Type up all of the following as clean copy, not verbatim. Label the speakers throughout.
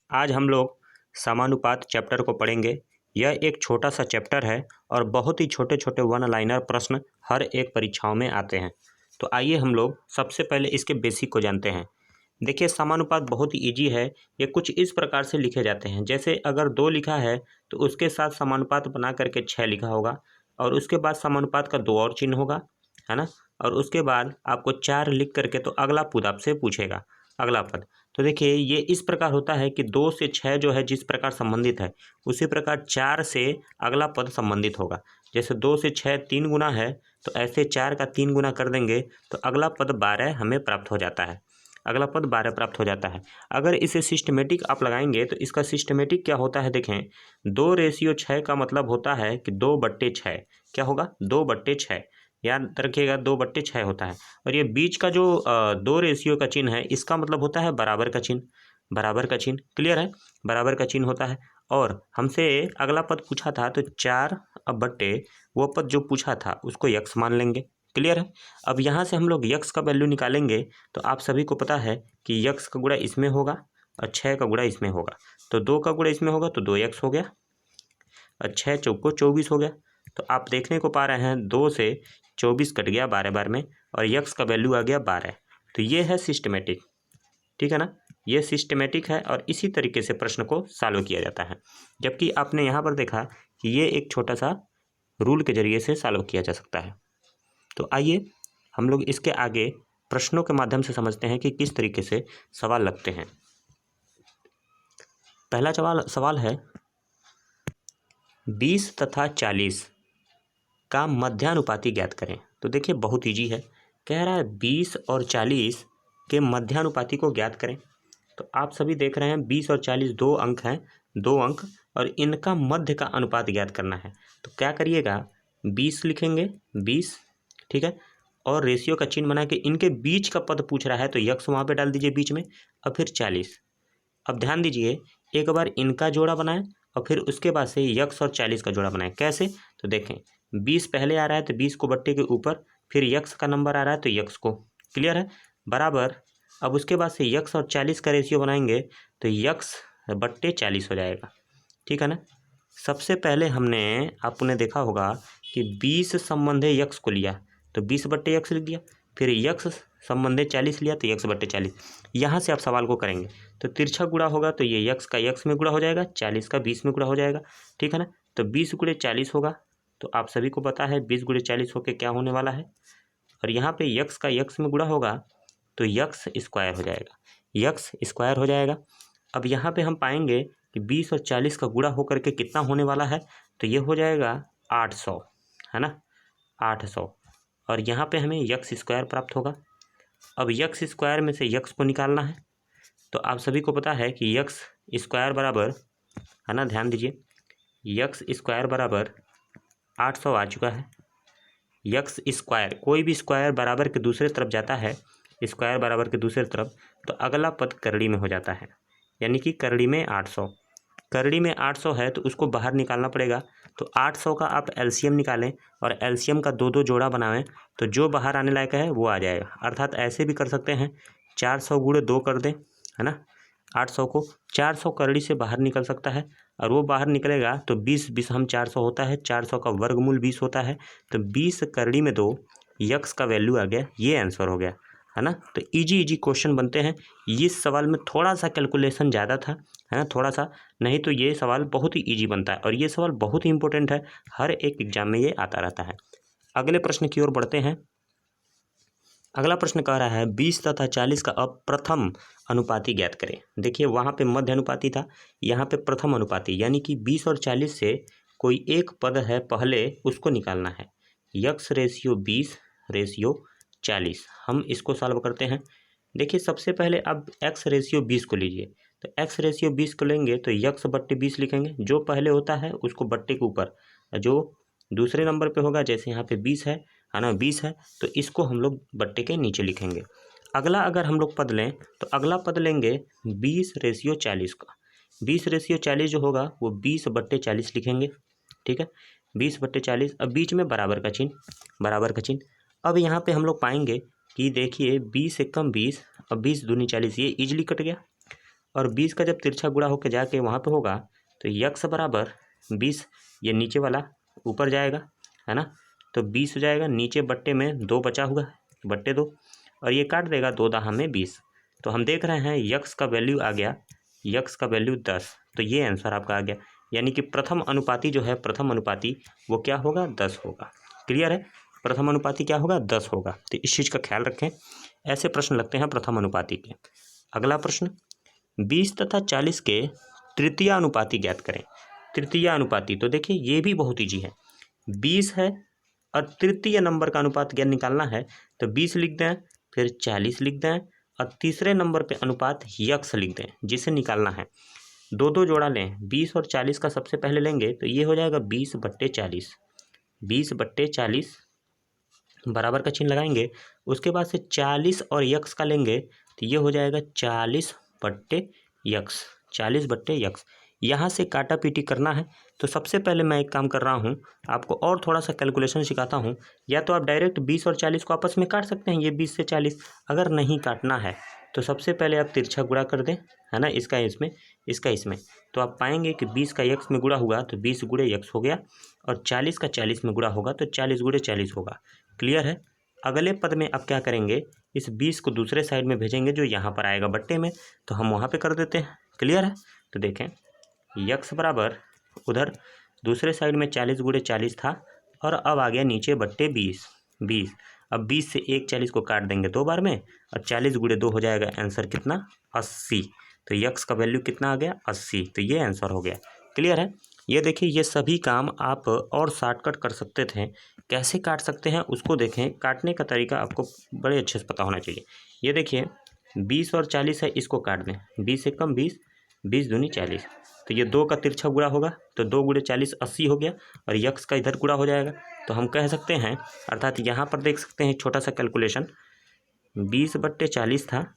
Speaker 1: आज हम लोग समानुपात चैप्टर को पढ़ेंगे। यह एक छोटा सा चैप्टर है और बहुत ही छोटे छोटे वन लाइनर प्रश्न हर एक परीक्षाओं में आते हैं। तो आइए हम लोग सबसे पहले इसके बेसिक को जानते हैं। देखिए, समानुपात बहुत ही ईजी है। ये कुछ इस प्रकार से लिखे जाते हैं, जैसे अगर 2 लिखा है तो उसके साथ समानुपात बना करके 6 लिखा होगा और उसके बाद समानुपात का 2 और चिन्ह होगा, है ना। और उसके बाद आपको 4 लिख करके तो अगला पद आपसे पूछेगा, अगला पद। तो देखिए, ये इस प्रकार होता है कि 2 से 6 जो है जिस प्रकार संबंधित है उसी प्रकार 4 से अगला पद संबंधित होगा। जैसे 2 से 6 3 गुना है तो ऐसे 4 का 3 गुना कर देंगे तो अगला पद 12 हमें प्राप्त हो जाता है। अगला पद 12 प्राप्त हो जाता है। अगर इसे सिस्टमेटिक आप लगाएंगे तो इसका सिस्टमेटिक क्या होता है, देखें 2:6 का मतलब होता है कि 2/6 क्या होगा, 2/6। याद रखिएगा 2/6 होता है। और ये बीच का जो 2 रेशियो का चिन्ह है इसका मतलब होता है बराबर का चिन्ह, बराबर का चिन्ह। क्लियर है, बराबर का चिन्ह होता है। और हमसे अगला पद पूछा था तो 4 बट्टे वो पद जो पूछा था उसको यक्स मान लेंगे। क्लियर है। अब यहाँ से हम लोग यक्स का वैल्यू निकालेंगे तो आप सभी को पता है कि यक्स का गुणा इसमें होगा और 6 का गुणा इसमें होगा। तो 2 का गुणा इसमें होगा तो 2x हो गया और 6 चौको 24 हो गया। तो आप देखने को पा रहे हैं 2 से 24 कट गया 12 बार में और यक्स का वैल्यू आ गया 12। तो ये है सिस्टमेटिक, ठीक है ना। ये सिस्टमेटिक है और इसी तरीके से प्रश्न को सॉल्व किया जाता है। जबकि आपने यहाँ पर देखा कि ये एक छोटा सा रूल के जरिए से सॉल्व किया जा सकता है। तो आइए हम लोग इसके आगे प्रश्नों के माध्यम से समझते हैं कि किस तरीके से सवाल लगते हैं। पहला सवाल है 20 तथा 40 का मध्यानुपाती ज्ञात करें। तो देखिए बहुत इजी है, कह रहा है 20 और 40 के मध्यानुपाती को ज्ञात करें। तो आप सभी देख रहे हैं 20 और 40 दो अंक हैं, 2 अंक, और इनका मध्य का अनुपात ज्ञात करना है। तो क्या करिएगा, 20 लिखेंगे 20, ठीक है, और रेशियो का चिन्ह बना के इनके बीच का पद पूछ रहा है तो यक्स वहाँ पे डाल दीजिए बीच में, और फिर 40। अब ध्यान दीजिए, एक बार इनका जोड़ा बनाएं और फिर उसके बाद से यक्स और 40 का जोड़ा बनाएं। कैसे, तो देखें 20 पहले आ रहा है तो 20 को बट्टे के ऊपर, फिर यक्स का नंबर आ रहा है तो यक्स को, क्लियर है, बराबर। अब उसके बाद से यक्स और 40 का रेशियो बनाएंगे तो यक्स बट्टे 40 हो जाएगा, ठीक है ना। सबसे पहले हमने आपने देखा होगा कि 20 संबंधे यक्स को लिया तो 20 बट्टे यक्स लिख दिया, फिर यक्स संबंधे 40 लिया तो यक्स बट्टे 40। यहाँ से आप सवाल को करेंगे तो तिरछा गुणा होगा तो ये यक्स का यक्स में गुणा हो जाएगा, 40 का 20 में गुणा हो जाएगा, ठीक है ना। तो 20 गुणे 40 होगा। तो आप सभी को पता है 20 गुणे 40 होकर क्या होने वाला है, और यहाँ पे यक्स का यक्स में गुणा होगा तो यक्स स्क्वायर हो जाएगा, यक्स स्क्वायर हो जाएगा। अब यहाँ पे हम पाएंगे कि 20 और 40 का गुणा होकर के कितना होने वाला है, तो ये हो जाएगा 800, है ना, 800। और यहाँ पे हमें यक्स स्क्वायर प्राप्त होगा। अब यक्स स्क्वायर में से यक्स को निकालना है। तो आप सभी को पता है कि यक्स स्क्वायर बराबर, है ना, ध्यान दीजिए, यक्स स्क्वायर बराबर 800 आ चुका है। यक्स स्क्वायर, कोई भी स्क्वायर बराबर के दूसरे तरफ जाता है, स्क्वायर बराबर के दूसरे तरफ, तो अगला पद करड़ी में हो जाता है, यानी कि करड़ी में 800। करड़ी में 800 है तो उसको बाहर निकालना पड़ेगा। तो 800 का आप एलसीएम निकालें और एलसीएम का 2-2 जोड़ा बनावें तो जो बाहर आने लायक है वो आ जाएगा। अर्थात ऐसे भी कर सकते हैं, 400 गुणे 2 कर दें, है ना, 800 को 400 करड़ी से बाहर निकल सकता है और वो बाहर निकलेगा तो 20 हम 400 होता है, 400 का वर्गमूल 20 होता है, तो 20 करड़ी में 2 यक्स का वैल्यू आ गया, ये आंसर हो गया, है ना। तो इजी क्वेश्चन बनते हैं। इस सवाल में थोड़ा सा कैलकुलेशन ज़्यादा था, है ना, थोड़ा सा, नहीं तो ये सवाल बहुत ही इजी बनता है और ये सवाल बहुत ही इंपॉर्टेंट है, हर एक एग्जाम में ये आता रहता है। अगले प्रश्न की ओर बढ़ते हैं। अगला प्रश्न कह रहा है 20 तथा 40 का अब प्रथम अनुपाती ज्ञात करें। देखिए वहाँ पे मध्य अनुपाती था, यहाँ पे प्रथम अनुपाती, यानी कि 20 और 40 से कोई एक पद है पहले, उसको निकालना है। यक्स रेशियो 20 रेशियो 40, हम इसको सॉल्व करते हैं। देखिए सबसे पहले अब एक्स रेशियो 20 को लीजिए, तो एक्स रेशियो 20 को लेंगे तो यक्स बट्टे 20 लिखेंगे, जो पहले होता है उसको बट्टे के ऊपर, जो दूसरे नंबर पे होगा, जैसे यहाँ पे 20 है ना, 20 है तो इसको हम लोग बट्टे के नीचे लिखेंगे। अगला अगर हम लोग पद लें तो अगला पद लेंगे 20 रेशियो 40 का। 20 रेशियो 40 जो होगा वो 20 बट्टे 40 लिखेंगे, ठीक है, 20 बट्टे 40। अब बीच में बराबर का चिन्ह, बराबर का चिन्ह। अब यहाँ पे हम लोग पाएंगे कि देखिए 20 एकम 20, अब 20 दूनी 40, ये इजली कट गया। और 20 का जब तिरछा गुणा होकर जाके वहाँ पे होगा तो यक्स बराबर 20, ये नीचे वाला ऊपर जाएगा, है ना, तो 20 हो जाएगा, नीचे बट्टे में 2 बचा हुआ बट्टे 2, और ये काट देगा 2 दाह में 20। तो हम देख रहे हैं यक्स का वैल्यू आ गया, यक्स का वैल्यू 10। तो ये आंसर आपका आ गया, यानी कि प्रथम अनुपाती जो है, प्रथम अनुपाती वो क्या होगा, 10 होगा। क्लियर है, प्रथम अनुपाती क्या होगा, 10 होगा। तो इस चीज़ का ख्याल रखें, ऐसे प्रश्न लगते हैं प्रथम अनुपाती के। अगला प्रश्न, 20 तथा 40 के तृतीय अनुपाती ज्ञात करें। तृतीय अनुपाती, तो देखिए ये भी बहुत ईजी है। 20 है और तृतीय नंबर का अनुपात ज्ञात निकालना है, तो 20 लिख दें, फिर 40 लिख दें, और तीसरे नंबर पे अनुपात यक्स लिख दें, जिसे निकालना है। दो दो जोड़ा लें, 20 और 40 का सबसे पहले लेंगे तो ये हो जाएगा 20/40, 20/40 बराबर का चिन्ह लगाएंगे। उसके बाद से 40 और यक्स का लेंगे तो ये हो जाएगा 40/यक्स, 40/यक्स। यहाँ से काटा पीटी करना है, तो सबसे पहले मैं एक काम कर रहा हूँ, आपको और थोड़ा सा कैलकुलेशन सिखाता हूँ। या तो आप डायरेक्ट 20 और 40 को आपस में काट सकते हैं, ये 20 से 40। अगर नहीं काटना है तो सबसे पहले आप तिरछा गुणा कर दें, है ना, इसका इसमें, इसका इसमें, तो आप पाएंगे कि 20 का यक्स में गुणा हुआ तो 20 गुणे यक्स हो गया, और 40 का 40 में गुणा होगा तो 40 गुणे 40 होगा। क्लियर है। अगले पद में आप क्या करेंगे, इस 20 को दूसरे साइड में भेजेंगे जो यहाँ पर आएगा बट्टे में, तो हम वहाँ पे कर देते हैं। क्लियर है। तो देखें यक्स बराबर उधर दूसरे साइड में 40 गुणे 40 था, और अब आ गया नीचे बट्टे 20। अब 20 से एक 40 को काट देंगे 2 बार में, और 40 गुणे 2 हो जाएगा, आंसर कितना, 80। तो यक्स का वैल्यू कितना आ गया, 80। तो ये आंसर हो गया। क्लियर है। ये देखिए ये सभी काम आप और शॉर्टकट कर सकते थे, कैसे काट सकते हैं उसको देखें। काटने का तरीका आपको बड़े अच्छे से पता होना चाहिए। ये देखिए 20 और 40 है, इसको काट दें, 20 से कम 20, 20 दूनी 40, तो ये 2 का तिरछा गुणा होगा तो 2 गुणे 40 80 हो गया, और यक्स का इधर गुणा हो जाएगा। तो हम कह सकते हैं, अर्थात यहाँ पर देख सकते हैं छोटा सा कैलकुलेशन, 20/40 था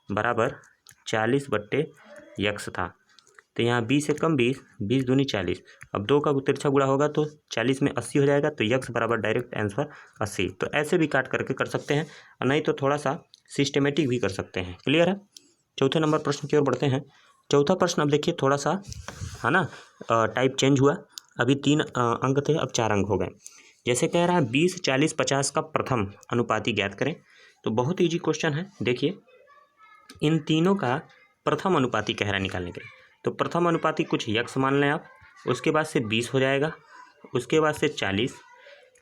Speaker 1: बराबर 40/यक्स था। तो यहाँ 20 से कम 20, 20 दूनी 40, अब 2 का तिरछा गुणा होगा तो 40 में 80 हो जाएगा, तो यक्स बराबर डायरेक्ट आंसर 80। तो ऐसे भी काट करके कर सकते हैं, और नहीं तो थोड़ा सा सिस्टमेटिक भी कर सकते हैं। क्लियर है। चौथे नंबर प्रश्न की ओर बढ़ते हैं। चौथा प्रश्न अब देखिए थोड़ा सा, है ना, टाइप चेंज हुआ। अभी 3 अंक थे, अब 4 अंक हो गए। जैसे कह रहा है 20, 40, 50 का प्रथम अनुपाती ज्ञात करें। तो बहुत ईजी क्वेश्चन है। देखिए इन तीनों का प्रथम अनुपाती कह रहा है निकालने के लिए। तो प्रथम अनुपाती कुछ यक्स मान लें आप, उसके बाद से 20 हो जाएगा, उसके बाद से 40,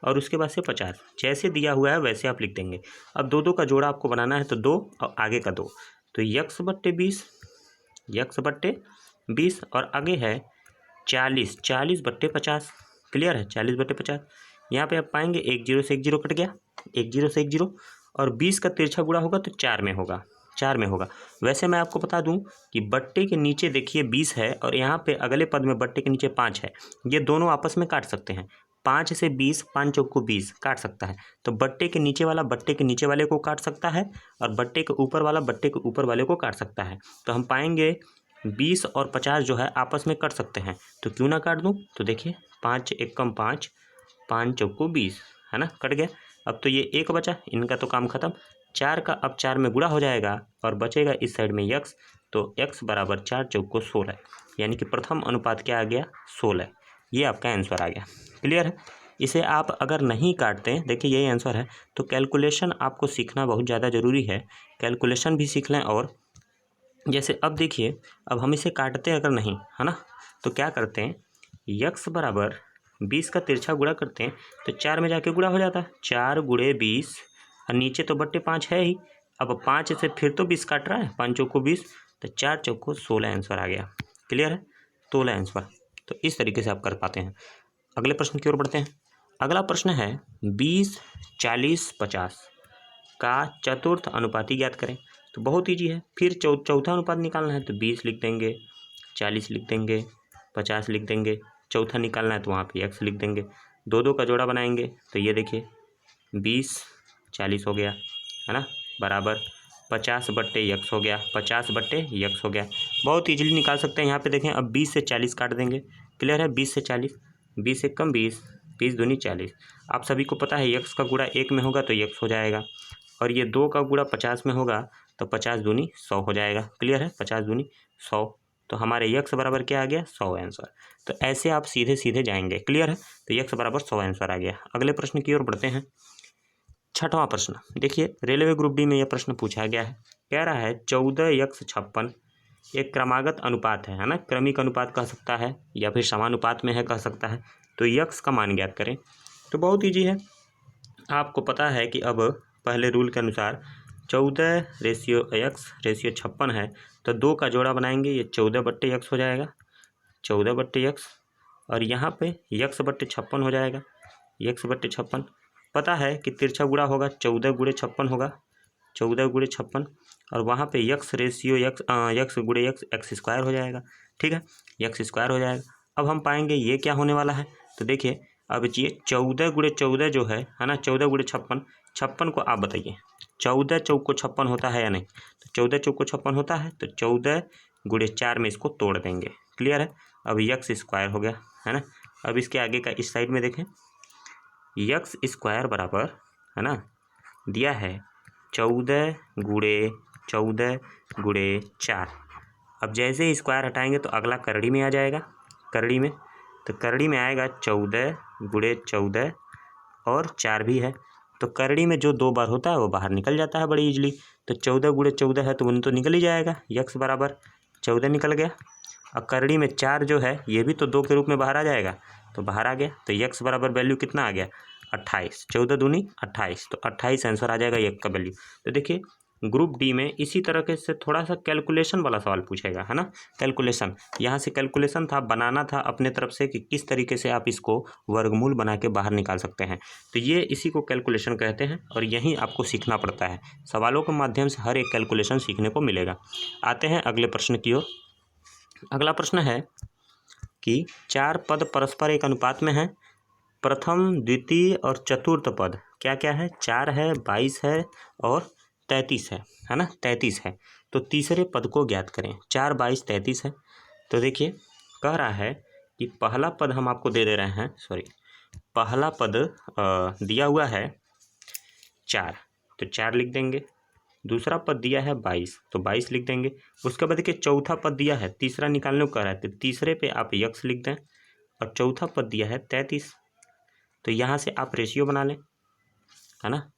Speaker 1: और उसके बाद से 50। जैसे दिया हुआ है वैसे आप लिख देंगे। अब 2 का जोड़ा आपको बनाना है, तो 2 और आगे का 2, तो यक्स/20, यक्स/20, और आगे है 40, 40/50। क्लियर है, 40/50। यहाँ पे आप पाएंगे 1 0 से 1 0 कट गया, 1 0 से 1 0, और 20 का तिरछा गुणा होगा तो 4 में होगा, 4 में होगा। वैसे मैं आपको बता दूं कि बट्टे के नीचे देखिए 20 है, और यहाँ पे अगले पद में बट्टे के नीचे 5 है, ये दोनों आपस में काट सकते हैं। 5 से 20, 5 चौको 20 काट सकता है, तो बट्टे के नीचे वाला बट्टे के नीचे वाले को काट सकता है, और बट्टे के ऊपर वाला बट्टे के ऊपर वाले को काट सकता है। तो हम पाएंगे 20 और 50 जो है आपस में कट सकते हैं, तो क्यों ना काट दूं। तो देखिए 5 एकम 5, 5 चौको 20, है ना, कट गया। अब तो ये 1 बचा, इनका तो काम खत्म। 4 का अब 4 में गुणा हो जाएगा, और बचेगा इस साइड में यक्स, तो यक्स बराबर 4 चौको 16, यानी कि प्रथम अनुपात क्या आ गया, 16। ये आपका आंसर आ गया। क्लियर है। इसे आप अगर नहीं काटते, देखिए यही आंसर है, तो कैलकुलेशन आपको सीखना बहुत ज़्यादा ज़रूरी है। कैलकुलेशन भी सीख लें। और जैसे अब देखिए, अब हम इसे काटते अगर नहीं, है ना, तो क्या करते हैं, यक्स बराबर 20 का तिरछा गुणा करते हैं, तो 4 में जाके गुणा हो जाता है, 4 गुणे 20, और नीचे तो बट्टे 5 है ही। अब 5 से फिर तो 20 काट रहा है, 5 चौको 20, तो 4 चौको 16 आंसर आ गया। क्लियर है, 16 आंसर। तो इस तरीके से आप कर पाते हैं। अगले प्रश्न की ओर बढ़ते हैं। अगला प्रश्न है 20, 40, 50 का चतुर्थ अनुपाती ज्ञात करें। तो बहुत ईजी है, फिर चौथा अनुपात निकालना है, तो 20 लिख देंगे, 40 लिख देंगे, 50 लिख देंगे। चौथा निकालना है तो वहाँ पे x लिख देंगे। 2 का जोड़ा बनाएंगे, तो ये देखिए 20, 40 हो गया, है ना, बराबर 50/x हो गया, 50/x हो गया। बहुत ईजिली निकाल सकते हैं। यहाँ पे देखें, अब 20 से 40 काट देंगे। क्लियर है, 20 से 40, 20 से कम 20, 20 दूनी 40। आप सभी को पता है यक्स का गुणा 1 में होगा तो यक्स हो जाएगा, और ये 2 का गुणा 50 में होगा तो 50 दूनी 100 हो जाएगा। क्लियर है, 50 दूनी 100, तो हमारे यक्स बराबर क्या आ गया, 100 आंसर। तो ऐसे आप सीधे सीधे जाएंगे। क्लियर है, तो यक्स बराबर 100 आंसर आ गया। अगले प्रश्न की ओर बढ़ते हैं। छठवां प्रश्न देखिए, रेलवे ग्रुप डी में यह प्रश्न पूछा गया है। कह रहा है 14:56 एक क्रमागत अनुपात है ना, क्रमिक अनुपात कह सकता है या फिर समानुपात में है कह सकता है। तो यक्स का मान ज्ञात करें। तो बहुत ईजी है, आपको पता है कि अब पहले रूल के अनुसार 14:x/56 है, तो 2 का जोड़ा बनाएंगे, ये 14/x हो जाएगा, 14/x, और यहाँ पे x/56 हो जाएगा, x/56। पता है कि तिरछा गुणा होगा, 14 × 56 होगा, 14 × 56, और वहाँ पे x रेशियो x x² हो जाएगा। ठीक है, x² हो जाएगा। अब हम पाएंगे ये क्या होने वाला है, तो देखिए अब ये 14 × 14 जो है ना, 14 × 56, 56 को आप बताइए 14 चौक को 56 होता है या नहीं, तो 14 चौक को 56 होता है, तो 14 × 4 में इसको तोड़ देंगे। क्लियर है, अब x² हो गया है ना। अब इसके आगे का इस साइड में देखें, x² बराबर है ना दिया है 14 × 14 × 4। अब जैसे ही स्क्वायर हटाएंगे तो अगला करड़ी में आ जाएगा, करड़ी में, तो करड़ी में आएगा 14 × 14 और 4 भी है, तो करड़ी में जो 2 बार होता है वो बाहर निकल जाता है बड़ी इजली। तो 14 × 14 है तो वो तो निकल ही जाएगा, यक्स बराबर 14 निकल गया। और करड़ी में 4 जो है ये भी तो 2 के रूप में बाहर आ जाएगा, तो बाहर आ गया, तो यक्स बराबर वैल्यू कितना आ गया, 28, 14 दूनी 28, तो 28 आंसर आ जाएगा यक्स का वैल्यू। तो देखिए ग्रुप डी में इसी तरह के से थोड़ा सा कैलकुलेशन वाला सवाल पूछेगा है ना, कैलकुलेशन, यहाँ से कैलकुलेशन था, बनाना था अपने तरफ से कि किस तरीके से आप इसको वर्गमूल बना के बाहर निकाल सकते हैं। तो ये इसी को कैलकुलेशन कहते हैं, और यही आपको सीखना पड़ता है, सवालों के माध्यम से हर एक कैलकुलेशन सीखने को मिलेगा। आते हैं अगले प्रश्न की ओर। अगला प्रश्न है कि 4 पद परस्पर एक अनुपात में हैं, प्रथम द्वितीय और चतुर्थ पद क्या क्या है, 4 है, 22 है और 33 है ना, 33 है। तो तीसरे पद को ज्ञात करें। 4, 22, 33 है। तो देखिए कह रहा है कि पहला पद हम आपको दे रहे हैं, सॉरी, पहला पद दिया हुआ है 4, तो 4 लिख देंगे। दूसरा पद दिया है 22, तो 22 लिख देंगे। उसके बाद देखिए चौथा पद दिया है, तीसरा निकालने को कह रहा है, तो तीसरे पे आप यक्स लिख दें, और चौथा पद दिया है 33, तो यहाँ से आप रेशियो बना लें, है ना,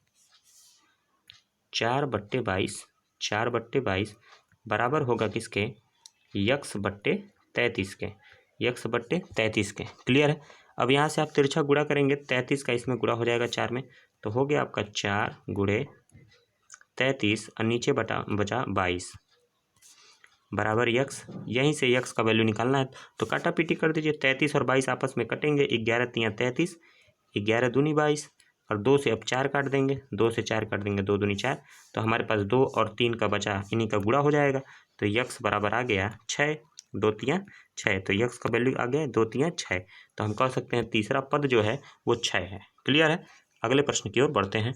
Speaker 1: 4/22, 4/22 बराबर होगा किसके, x/33 के, x/33 के। क्लियर है। अब यहाँ से आप तिरछा गुणा करेंगे, 33 का इसमें गुणा हो जाएगा 4 में, तो हो गया आपका 4 × 33 और नीचे बचा 22 बराबर यक्स। यहीं से यक्स का वैल्यू निकालना है, तो काटा पीटी कर दीजिए, 33 और 22 आपस में कटेंगे, 11 × 3 = 33, 11 दूनी 22, और 2 से अब 4 काट देंगे, 2 से 4 काट देंगे, 2 दूनी 4, तो हमारे पास 2 और 3 का बचा, इन्हीं का गुणा हो जाएगा, तो यक्स बराबर आ गया 6, 2 × 3 = 6, तो यक्स का वैल्यू आ गया 2 × 3 = 6, तो हम कह सकते हैं तीसरा पद जो है वो 6 है। क्लियर है। अगले प्रश्न की ओर बढ़ते हैं।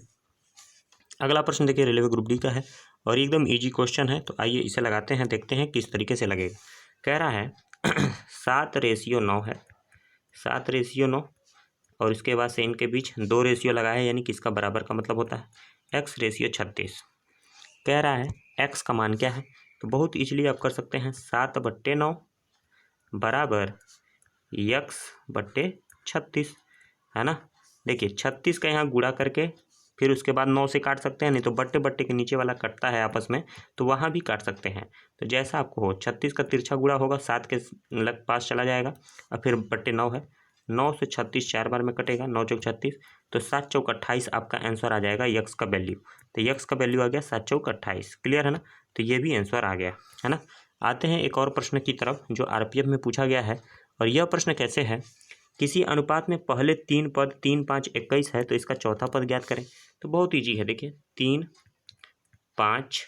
Speaker 1: अगला प्रश्न देखिए रेलवे ग्रुप डी का है, और एकदम ईजी क्वेश्चन है, तो आइए इसे लगाते हैं, देखते हैं किस तरीके से लगेगा। कह रहा है 7:9 है, 7:9, और इसके बाद से इनके बीच 2 रेशियो लगा है, यानी कि इसका बराबर का मतलब होता है x/36। कह रहा है x का मान क्या है, तो बहुत इजीली आप कर सकते हैं, 7/9 बराबर x/36 है ना। देखिए 36 का यहाँ गुणा करके फिर उसके बाद 9 से काट सकते हैं, नहीं तो बट्टे बट्टे के नीचे वाला कटता है आपस में, तो वहाँ भी काट सकते हैं, तो जैसा आपको हो। 36 का तिरछा गुणा होगा, 7 के पास चला जाएगा, और फिर बट्टे 9 है, 9 से 36 4 बार में कटेगा, 9 चौक 36, तो 7 चौक 28 आपका आंसर आ जाएगा यक्स का वैल्यू। तो यक्स का वैल्यू आ गया 7 चौक 28। क्लियर है ना, तो ये भी आंसर आ गया है ना। आते हैं एक और प्रश्न की तरफ जो आरपीएफ में पूछा गया है, और यह प्रश्न कैसे है, किसी अनुपात में पहले 3 पद 3, 5, 21 है, तो इसका चौथा पद ज्ञात करें। तो बहुत ईजी है, देखिए 3, 5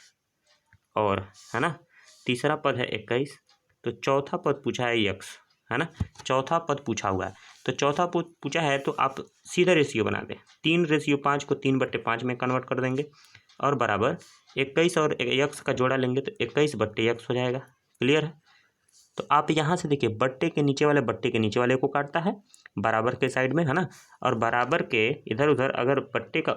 Speaker 1: और है ना, तीसरा पद है 21, तो चौथा पद पूछा है यक्स है ना, चौथा पद पूछा हुआ है, तो चौथा पद पूछा है, तो आप सीधा रेशियो बना दें, 3:5 को 3/5 में कन्वर्ट कर देंगे, और बराबर 21 और यक्स का जोड़ा लेंगे तो 21/x हो जाएगा। क्लियर है। तो आप यहाँ से देखिए बट्टे के नीचे वाले को काटता है, बराबर के साइड में, है ना। और बराबर के इधर उधर अगर बट्टे के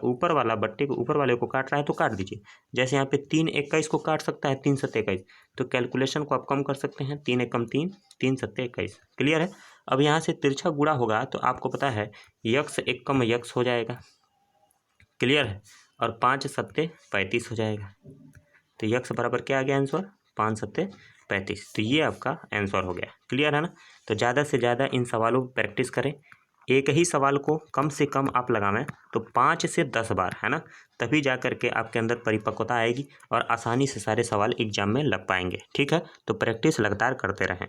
Speaker 1: ऊपर वाले को काट रहा है तो काट दीजिए। जैसे यहाँ पे 3 21 को काट सकता है 3 7 21, तो कैलकुलेशन को आप कम कर सकते हैं। 3 एकम 3, 3 7 21। क्लियर है। अब यहाँ से तिरछा गुणा होगा तो आपको पता है यक्स एकम यक्स हो जाएगा। क्लियर है। और 5 7 35 हो जाएगा। तो यक्स बराबर क्या आ गया आंसर, 5 7 35। तो ये आपका आंसर हो गया। क्लियर है ना। तो ज़्यादा से ज़्यादा इन सवालों पर प्रैक्टिस करें। एक ही सवाल को कम से कम आप लगावें तो 5 से 10 बार, है ना, तभी जा करके आपके अंदर परिपक्वता आएगी और आसानी से सारे सवाल एग्जाम में लग पाएंगे। ठीक है। तो प्रैक्टिस लगातार करते रहें।